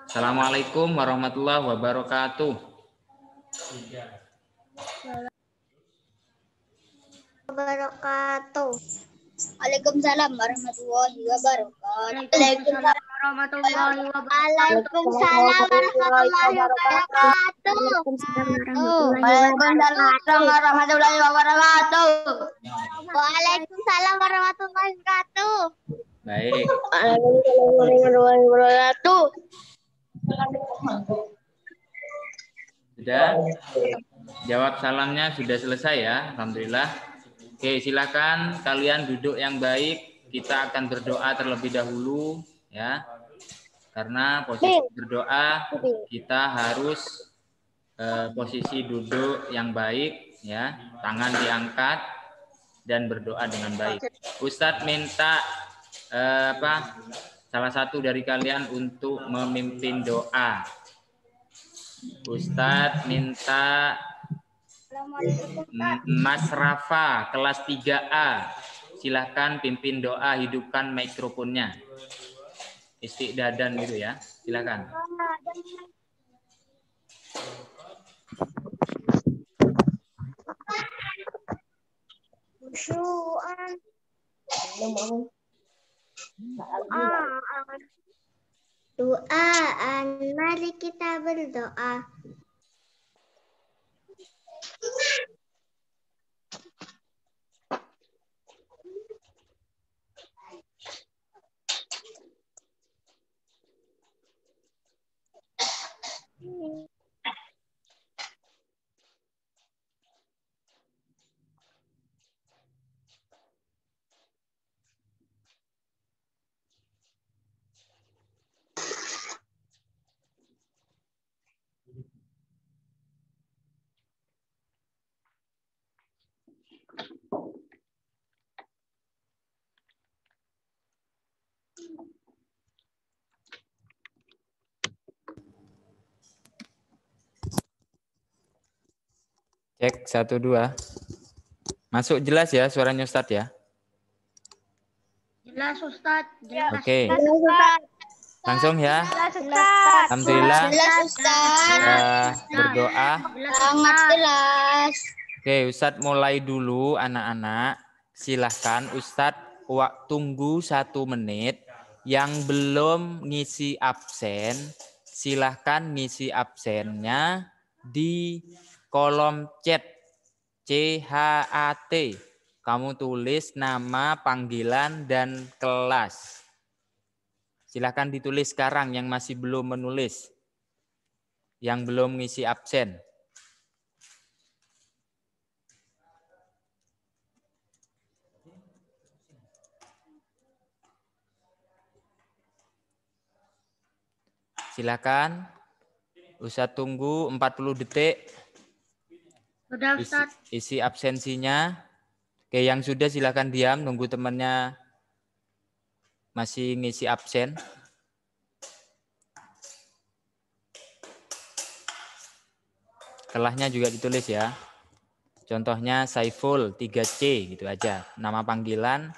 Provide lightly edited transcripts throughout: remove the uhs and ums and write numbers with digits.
Assalamualaikum warahmatullahi wabarakatuh. Waalaikumsalam warahmatullahi wabarakatuh. Waalaikumsalam warahmatullahi wabarakatuh. Waalaikumsalam warahmatullahi wabarakatuh. Waalaikumsalam warahmatullahi wabarakatuh. Waalaikumsalam warahmatullahi wabarakatuh. Baik. Waalaikumsalam warahmatullahi wabarakatuh. Sudah? Jawab salamnya sudah selesai ya, alhamdulillah. Oke, silakan kalian duduk yang baik. Kita akan berdoa terlebih dahulu ya. Karena posisi berdoa kita harus posisi duduk yang baik ya, tangan diangkat dan berdoa dengan baik. Ustadz minta salah satu dari kalian untuk memimpin doa. Ustadz minta Mas Rafa kelas 3A. Silahkan pimpin doa, hidupkan mikrofonnya. Istiqdadan gitu ya. Silahkan. Doaan, mari kita berdoa. Cek 1 2. Masuk jelas ya suaranya Ustadz ya? Jelas Ustadz. Jelas. Oke. Ustaz. Langsung ya. Jelas Ustadz. Alhamdulillah. Jelas Ustaz. Berdoa. Sangat jelas. Oke, Ustadz mulai dulu anak-anak. Silahkan Ustadz tunggu 1 menit. Yang belum ngisi absen, silahkan ngisi absennya di kolom chat CHAT. Kamu tulis nama, panggilan, dan kelas. Silahkan ditulis sekarang yang masih belum menulis. Yang belum ngisi absen. Silakan. Ustadz tunggu 40 detik. Sudah Ustadz. Isi absensinya. Oke, yang sudah silakan diam nunggu temannya masih ngisi absen. Kelasnya juga ditulis ya. Contohnya Saiful 3C gitu aja. Nama panggilan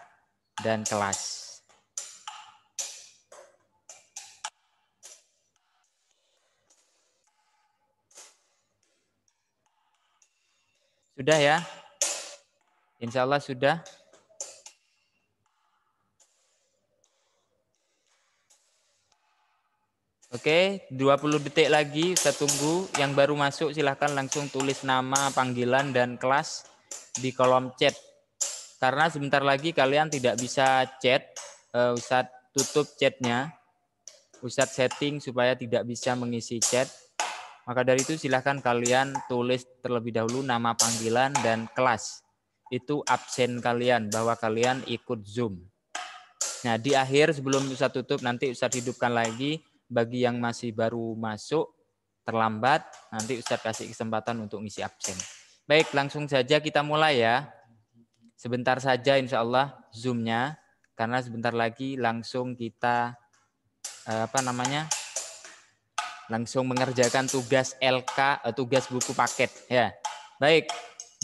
dan kelas. Sudah ya? Insya Allah sudah. Oke, 20 detik lagi saya tunggu. Yang baru masuk silahkan langsung tulis nama, panggilan, dan kelas di kolom chat. Karena sebentar lagi kalian tidak bisa chat. Ustadz tutup chatnya. Ustadz setting supaya tidak bisa mengisi chat. Maka dari itu silahkan kalian tulis terlebih dahulu nama panggilan dan kelas. Itu absen kalian bahwa kalian ikut Zoom. Nah, di akhir sebelum Ustadz tutup nanti Ustadz hidupkan lagi bagi yang masih baru masuk terlambat, nanti Ustadz kasih kesempatan untuk ngisi absen. Baik, langsung saja kita mulai ya. Sebentar saja insya Allah Zoom-nya, karena sebentar lagi langsung kita langsung mengerjakan tugas LK, tugas buku paket ya. Baik,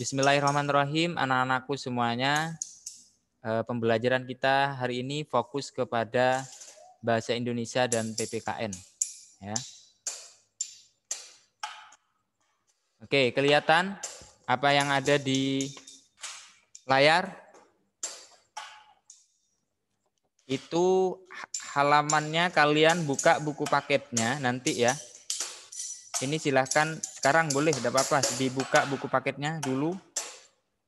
bismillahirrahmanirrahim anak-anakku semuanya. Pembelajaran kita hari ini fokus kepada bahasa Indonesia dan PPKN Ya. Oke, kelihatan apa yang ada di layar? Itu halamannya kalian buka buku paketnya nanti ya. Ini silahkan sekarang boleh, tidak apa-apa. Dibuka buku paketnya dulu.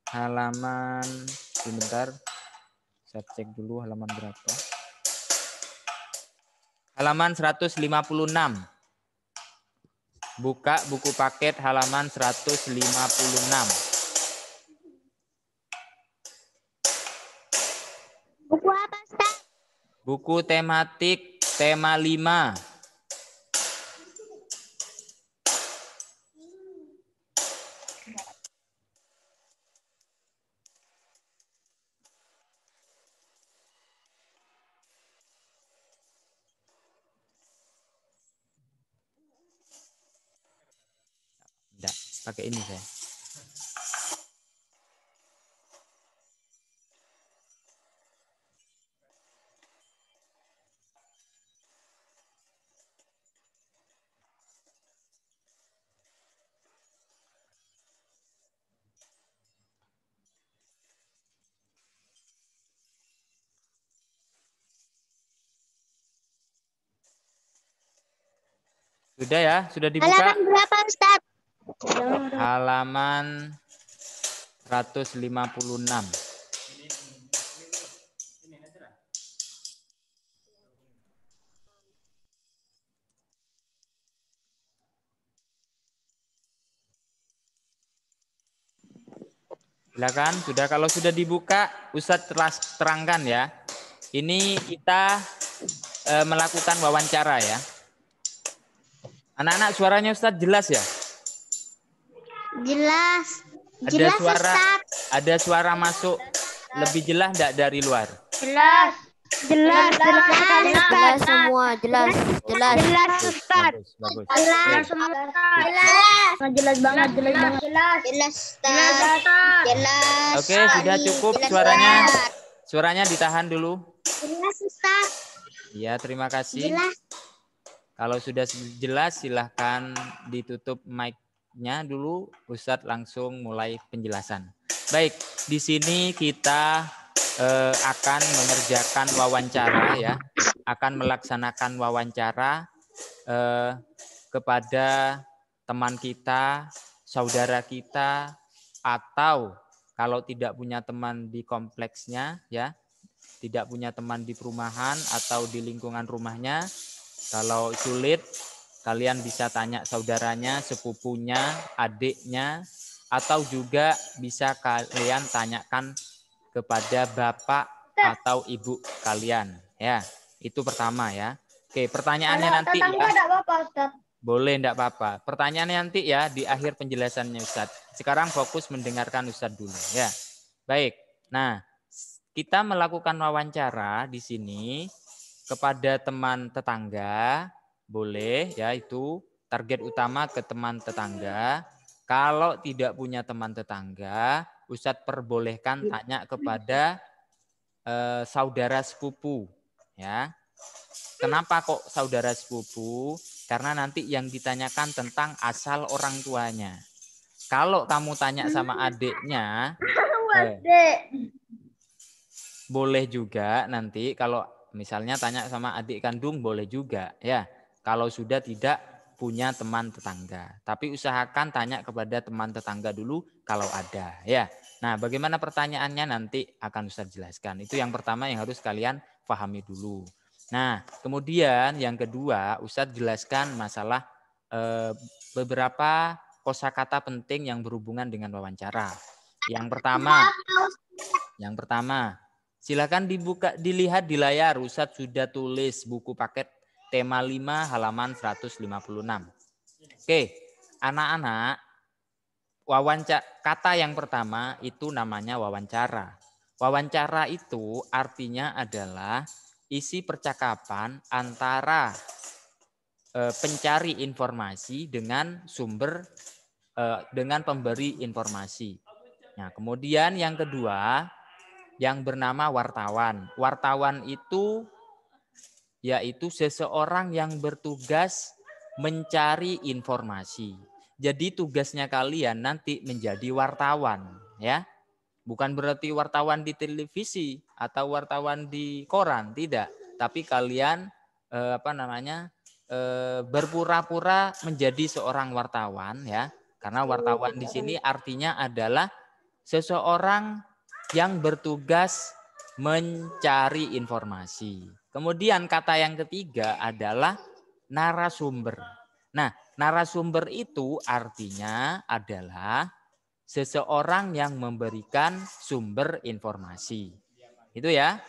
Halaman, sebentar. Saya cek dulu halaman berapa. Halaman 156. Buka buku paket halaman 156. Buku apa, Ustaz? Buku tematik tema 5. Enggak, pakai ini saya. Sudah ya? Sudah dibuka? Halaman berapa, Ustaz? Halaman 156. Silakan, sudah, kalau sudah dibuka, Ustadz telah terangkan ya. Ini kita melakukan wawancara ya. Anak-anak suaranya Ustadz jelas ya? Jelas. Ada Jelas, suara, Ustaz. ada suara masuk lebih jelas enggak dari luar? Jelas. Jelas, Jelas semua, jelas. Jelas, Ustaz. Bagus, bagus. Jelas semua. Jelas. Jelas banget, jelas banget. Jelas. Jelas, Ustaz. Jelas. Oke, sudah cukup Jelas, suaranya. Ustaz. Suaranya ditahan dulu. Jelas, Ustaz. Iya, terima kasih. Jelas. Kalau sudah jelas, silahkan ditutup mic-nya dulu. Ustadz langsung mulai penjelasan. Baik, di sini kita akan mengerjakan wawancara ya. Akan melaksanakan wawancara kepada teman kita, saudara kita, atau kalau tidak punya teman di kompleksnya ya, tidak punya teman di perumahan atau di lingkungan rumahnya. Kalau sulit, kalian bisa tanya saudaranya, sepupunya, adiknya, atau juga bisa kalian tanyakan kepada bapak atau ibu kalian. Ya, itu pertama ya. Oke, pertanyaannya nanti ya. Enggak apa-apa, Ustaz. Boleh, enggak apa-apa. Pertanyaannya nanti ya di akhir penjelasannya Ustadz. Sekarang fokus mendengarkan Ustadz dulu ya. Baik. Nah, kita melakukan wawancara di sini kepada teman tetangga, boleh ya, itu target utama ke teman tetangga. Kalau tidak punya teman tetangga, Ustadz perbolehkan tanya kepada saudara sepupu ya. Kenapa kok saudara sepupu? Karena nanti yang ditanyakan tentang asal orang tuanya. Kalau kamu tanya sama adiknya, boleh juga nanti kalau misalnya tanya sama adik kandung boleh juga ya. Kalau sudah tidak punya teman tetangga. Tapi usahakan tanya kepada teman tetangga dulu kalau ada ya. Nah, bagaimana pertanyaannya nanti akan Ustaz jelaskan. Itu yang pertama yang harus kalian pahami dulu. Nah, kemudian yang kedua Ustaz jelaskan masalah beberapa kosakata penting yang berhubungan dengan wawancara. Yang pertama, silakan dilihat di layar. Ustadz sudah tulis buku paket tema 5 halaman 156. Oke, anak-anak, kata yang pertama itu namanya wawancara. Wawancara itu artinya adalah isi percakapan antara pencari informasi dengan dengan pemberi informasi. Nah, kemudian yang kedua yang bernama wartawan. Wartawan itu yaitu seseorang yang bertugas mencari informasi. Jadi tugasnya kalian nanti menjadi wartawan, ya. Bukan berarti wartawan di televisi atau wartawan di koran, tidak. Tapi kalian berpura-pura menjadi seorang wartawan, ya. Karena wartawan di sini artinya adalah seseorang yang bertugas mencari informasi. Kemudian kata yang ketiga adalah narasumber. Nah, narasumber itu artinya adalah seseorang yang memberikan sumber informasi. Itu ya.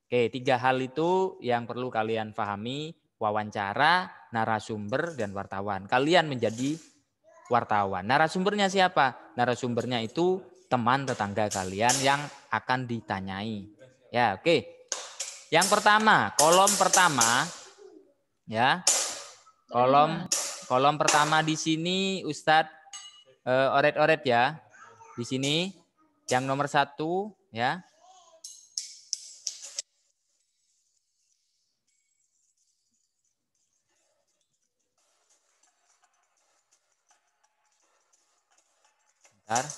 Oke, 3 hal itu yang perlu kalian pahami: wawancara, narasumber, dan wartawan. Kalian menjadi wartawan. Narasumbernya siapa? Narasumbernya itu teman tetangga kalian yang akan ditanyai. Ya, oke. Yang pertama, kolom pertama, ya. Kolom pertama di sini Ustadz oret-oret ya. Di sini yang nomor 1, ya. Bentar.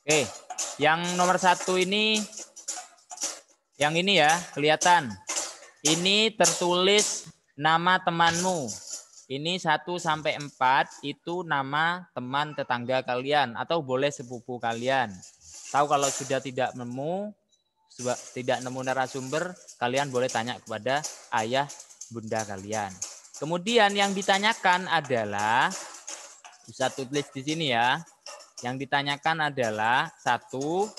Oke, yang nomor 1 ini, yang ini ya, kelihatan. Ini tertulis nama temanmu. Ini 1 sampai 4 itu nama teman tetangga kalian atau boleh sepupu kalian. Tahu kalau sudah tidak nemu narasumber, kalian boleh tanya kepada ayah bunda kalian. Kemudian yang ditanyakan adalah, bisa tulis di sini ya. Yang ditanyakan adalah 1,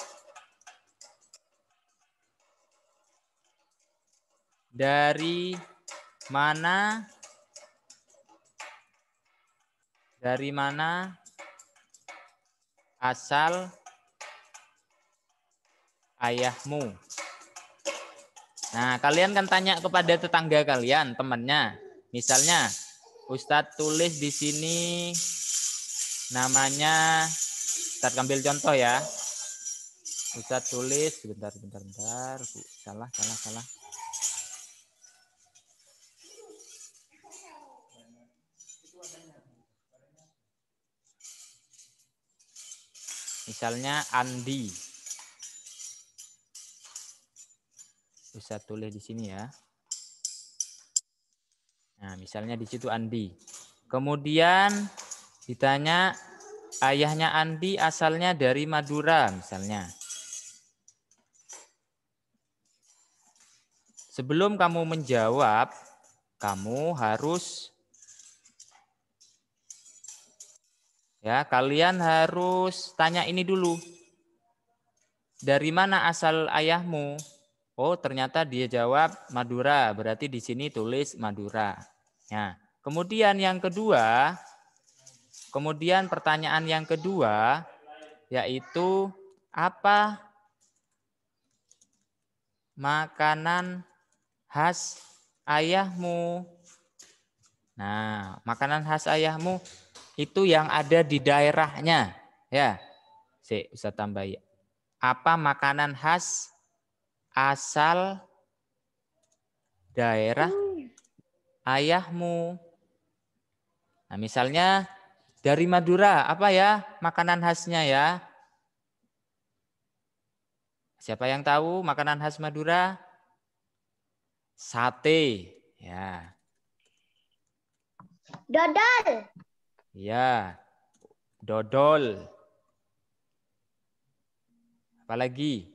dari mana asal ayahmu? Nah, kalian kan tanya kepada tetangga kalian, temannya. Misalnya, Ustadz tulis di sini namanya, Ustadz ambil contoh ya. Ustadz tulis, bentar, Bu. Salah. Misalnya Andi. Bisa tulis di sini ya. Nah, misalnya di situ Andi. Kemudian ditanya ayahnya Andi asalnya dari Madura misalnya. Sebelum kamu menjawab, kamu harus kalian harus tanya ini dulu. Dari mana asal ayahmu? Oh, ternyata dia jawab Madura, berarti di sini tulis Madura. Nah, kemudian pertanyaan yang kedua yaitu apa makanan khas ayahmu? Nah, makanan khas ayahmu itu yang ada di daerahnya, ya. Bisa tambah ya. Apa makanan khas asal daerah ayahmu? Nah, misalnya dari Madura, apa ya makanan khasnya ya? Siapa yang tahu makanan khas Madura? Sate, ya. Dodol. Ya, dodol. Apalagi?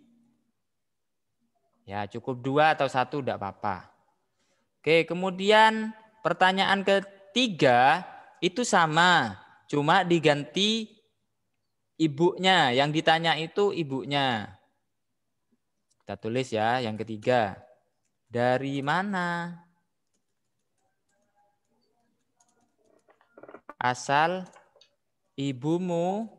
Ya, cukup 2 atau 1 tidak apa-apa. Oke, kemudian pertanyaan ketiga itu sama, cuma diganti ibunya. Yang ditanya itu ibunya. Kita tulis ya, yang ketiga. Dari mana asal ibumu?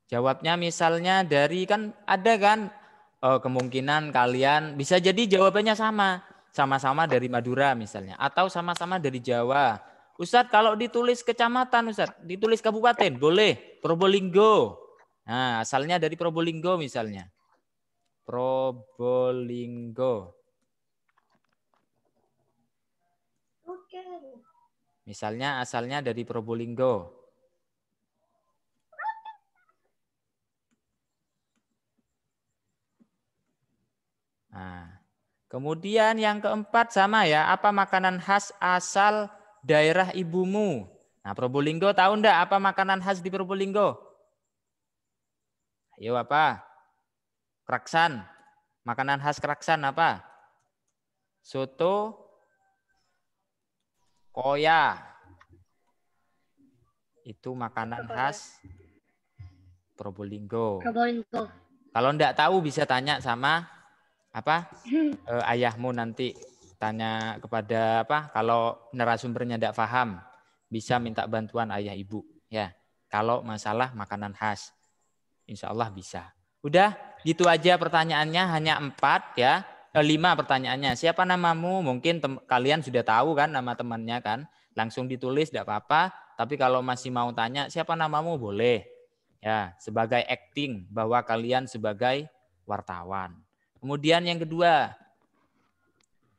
Jawabnya misalnya dari, kan ada kan kemungkinan kalian bisa jadi jawabannya sama. Sama-sama dari Madura misalnya. Atau sama-sama dari Jawa. Ustadz kalau ditulis kecamatan, Ustadz, ditulis kabupaten, boleh. Probolinggo. Nah, asalnya dari Probolinggo misalnya. Probolinggo. Misalnya asalnya dari Probolinggo. Nah, kemudian yang keempat sama ya, apa makanan khas asal daerah ibumu? Nah, Probolinggo tahu enggak apa makanan khas di Probolinggo? Ayo apa? Kraksan. Makanan khas Kraksan apa? Soto koya. Itu makanan khas Probolinggo. Kalau enggak tahu bisa tanya sama apa? Ayahmu nanti tanya kepada apa? Kalau narasumbernya enggak paham, bisa minta bantuan ayah ibu ya. Kalau masalah makanan khas, insya Allah bisa. Udah gitu aja pertanyaannya, hanya 4 ya. 5 pertanyaannya. Siapa namamu? Mungkin kalian sudah tahu kan nama temannya kan. Langsung ditulis tidak apa-apa. Tapi kalau masih mau tanya siapa namamu boleh. Ya, sebagai acting bahwa kalian sebagai wartawan. Kemudian yang kedua,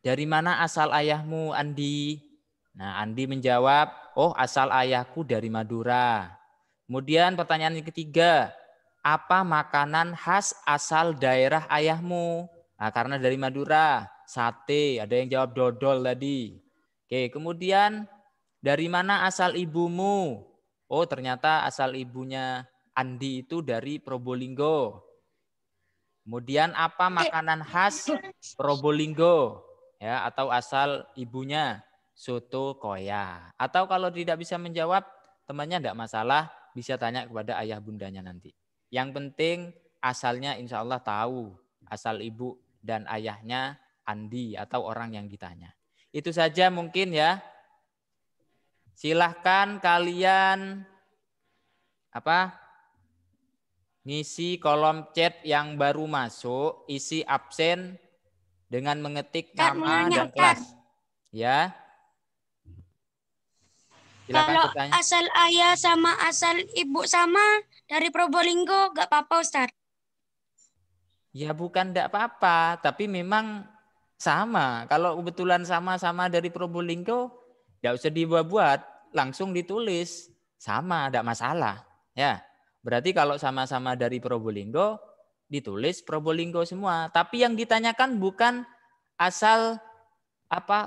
dari mana asal ayahmu, Andi? Nah, Andi menjawab, oh asal ayahku dari Madura. Kemudian pertanyaan yang ketiga, apa makanan khas asal daerah ayahmu? Nah, karena dari Madura, sate. Ada yang jawab dodol tadi. Oke, kemudian dari mana asal ibumu? Oh, ternyata asal ibunya Andi itu dari Probolinggo. Kemudian apa makanan khas Probolinggo? Ya, atau asal ibunya soto koya. Atau kalau tidak bisa menjawab, temannya tidak masalah, bisa tanya kepada ayah bundanya nanti. Yang penting asalnya insya Allah tahu, asal ibu dan ayahnya Andi atau orang yang ditanya. Itu saja mungkin ya. Silahkan kalian ngisi kolom chat yang baru masuk, isi absen dengan mengetik nama dan kelas. Ya. Silakan Kalau bertanya. asal ayah sama asal ibu sama dari Probolinggo gak apa-apa Ustadz? Ya bukan tidak apa-apa, tapi memang sama. Kalau kebetulan sama-sama dari Probolinggo, tidak usah dibuat-buat, langsung ditulis. Sama, tidak masalah. Ya, berarti kalau sama-sama dari Probolinggo, ditulis Probolinggo semua. Tapi yang ditanyakan bukan asal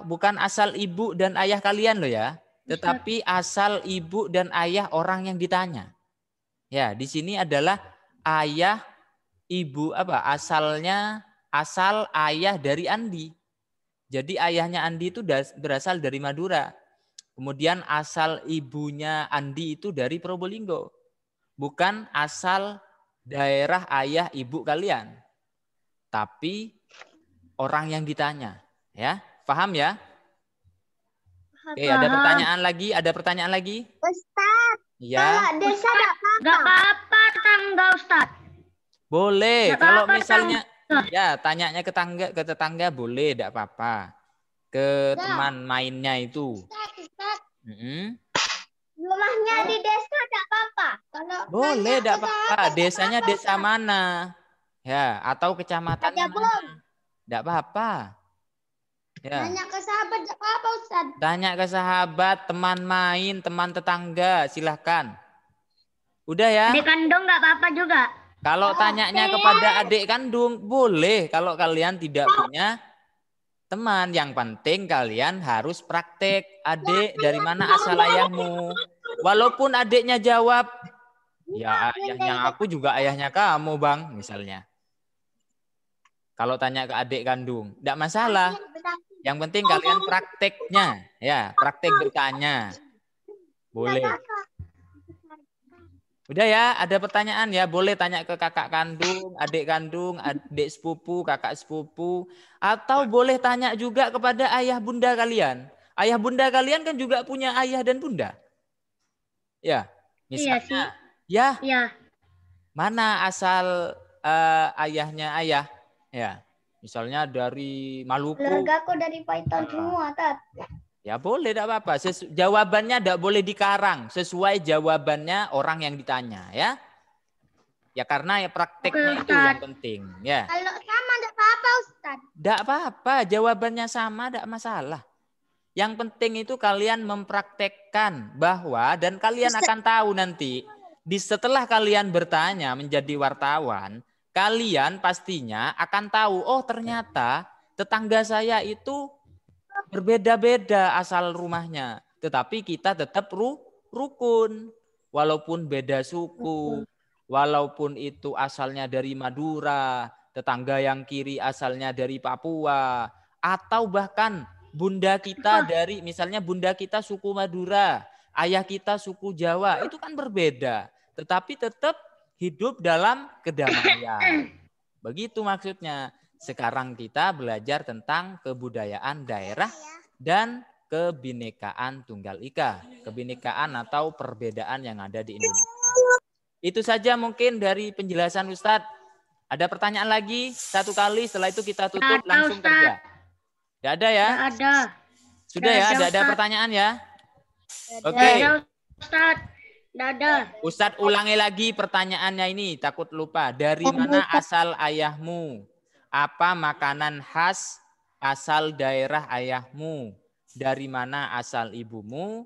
bukan asal ibu dan ayah kalian loh ya, tetapi asal ibu dan ayah orang yang ditanya. Ya, di sini adalah ayah ibu asal ayah dari Andi. Jadi ayahnya Andi itu berasal dari Madura. Kemudian asal ibunya Andi itu dari Probolinggo. Bukan asal daerah ayah ibu kalian. Tapi orang yang ditanya, ya. Paham ya? Oke, ada pertanyaan lagi? Ustaz, Ya. kalau desa enggak Gak apa-apa tangga Ustaz. Boleh, Nggak kalau apa-apa, misalnya ya tanyanya ke tetangga boleh, tidak apa-apa. Ke teman mainnya itu. Ustaz, Mm-mm. rumahnya di desa enggak apa-apa. Kalau Boleh, nanya tidak ke apa-apa. sahabat, Desanya nggak desa mana? Ya, atau kecamatannya Ada, mana? Tidak apa-apa. Ya. nanya ke sahabat enggak apa-apa, Ustaz. Tanya ke sahabat, teman main, teman tetangga, silahkan. Udah ya. Adik kandung gak apa-apa juga. Kalau tanyanya kepada adik kandung, boleh. Kalau kalian tidak punya teman, yang penting kalian harus praktek. Adik, dari mana asal ayahmu? Walaupun adiknya jawab, ya ayahnya aku juga ayahnya kamu, Bang, misalnya. Kalau tanya ke adik kandung, tidak masalah. Yang penting kalian prakteknya, ya, praktek bertanya. Boleh. Udah ya, ada pertanyaan ya, boleh tanya ke kakak kandung, adik sepupu, kakak sepupu, atau boleh tanya juga kepada ayah bunda kalian. Ayah bunda kalian kan juga punya ayah dan bunda. Ya, Iya sih. misalnya, ya, Iya. mana asal ayahnya ayah? Ya, misalnya dari Maluku. Keluarga aku dari Python semua, Tat. Ya boleh, tidak apa-apa. Jawabannya tidak boleh dikarang. Sesuai jawabannya orang yang ditanya, ya. Ya karena ya prakteknya itu yang penting, ya. Kalau sama enggak apa-apa, Ustaz. Tidak apa-apa, jawabannya sama, tidak masalah. Yang penting itu kalian mempraktekkan bahwa, dan kalian akan tahu nanti, setelah kalian bertanya menjadi wartawan, kalian pastinya akan tahu, oh ternyata tetangga saya itu berbeda-beda asal rumahnya. Tetapi kita tetap rukun. Walaupun beda suku, walaupun itu asalnya dari Madura, tetangga yang kiri asalnya dari Papua, atau bahkan bunda kita dari, misalnya bunda kita suku Madura, ayah kita suku Jawa, itu kan berbeda. Tetapi tetap hidup dalam kedamaian. Begitu maksudnya. Sekarang kita belajar tentang kebudayaan daerah dan kebinekaan tunggal ika. Kebinekaan atau perbedaan yang ada di Indonesia. Itu saja mungkin dari penjelasan Ustadz. Ada pertanyaan lagi? Satu kali, setelah itu kita tutup langsung kerja. Tidak ada ya? Tidak ada. Sudah ya? Tidak ada pertanyaan ya? Oke. Tidak ada, Ustaz. Tidak ada. Ustadz ulangi lagi pertanyaannya ini, takut lupa. Dari mana asal ayahmu? Apa makanan khas asal daerah ayahmu? Dari mana asal ibumu?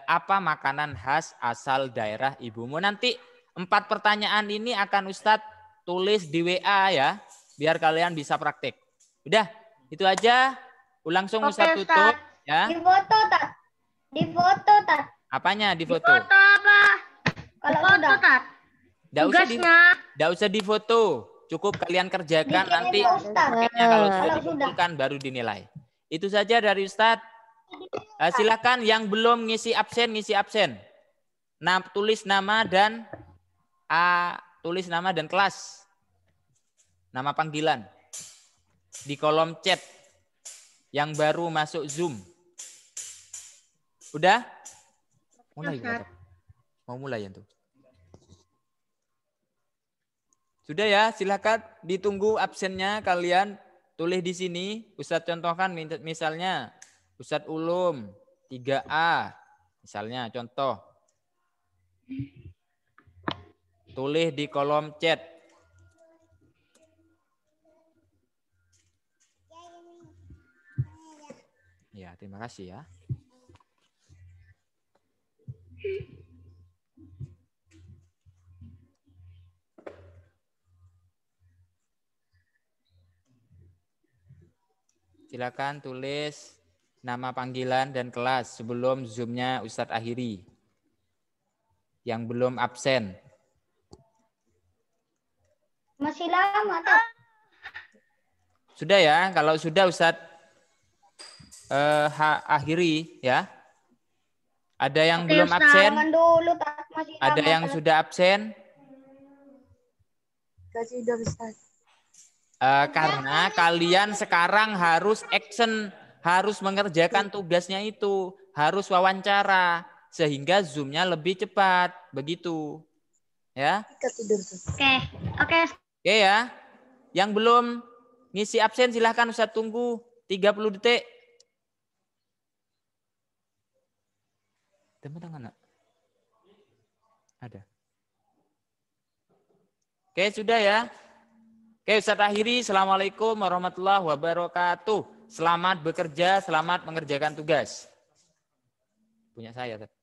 Apa makanan khas asal daerah ibumu? Nanti 4 pertanyaan ini akan Ustadz tulis di WA ya, biar kalian bisa praktek. Udah, itu aja. Langsung Ustadz tutup ya. Di foto, Tat. Di foto, Tat. Apanya di foto? Foto apa? Kalau Foto, sudah. Tat. Tugasnya. Nggak usah di foto. Cukup kalian kerjakan, nanti Ustaz. kalau sudah dikumpulkan baru dinilai. Itu saja dari Ustadz. Silakan yang belum ngisi absen. Nah, tulis nama dan kelas. Nama panggilan. Di kolom chat. Yang baru masuk Zoom. Udah? Mulai. Mau mulai ya tuh. Sudah ya, silakan ditunggu absennya kalian tulis di sini. Ustadz contohkan misalnya Ustadz Ulum 3A. Misalnya contoh. Tulis di kolom chat. Ya, terima kasih ya. Silakan tulis nama panggilan dan kelas sebelum Zoom-nya Ustadz akhiri. Yang belum absen. Masih lama, Tat. Sudah ya, kalau sudah Ustadz akhiri ya. Ada yang belum Ustaz. absen? Jangan dulu, Tat. Masih lama. Ada yang sudah absen? Sudah, Ustaz. Karena kalian sekarang harus action, harus mengerjakan tugasnya itu, harus wawancara, sehingga Zoom-nya lebih cepat, begitu. Ya. Oke. Oke ya. Yang belum ngisi absen silahkan Ustaz tunggu 30 detik. Tepuk tangan, Nak. Ada. Oke, sudah ya. Oke, Ustaz akhiri. Assalamualaikum warahmatullahi wabarakatuh. Selamat bekerja, selamat mengerjakan tugas. Punya saya, Ustaz.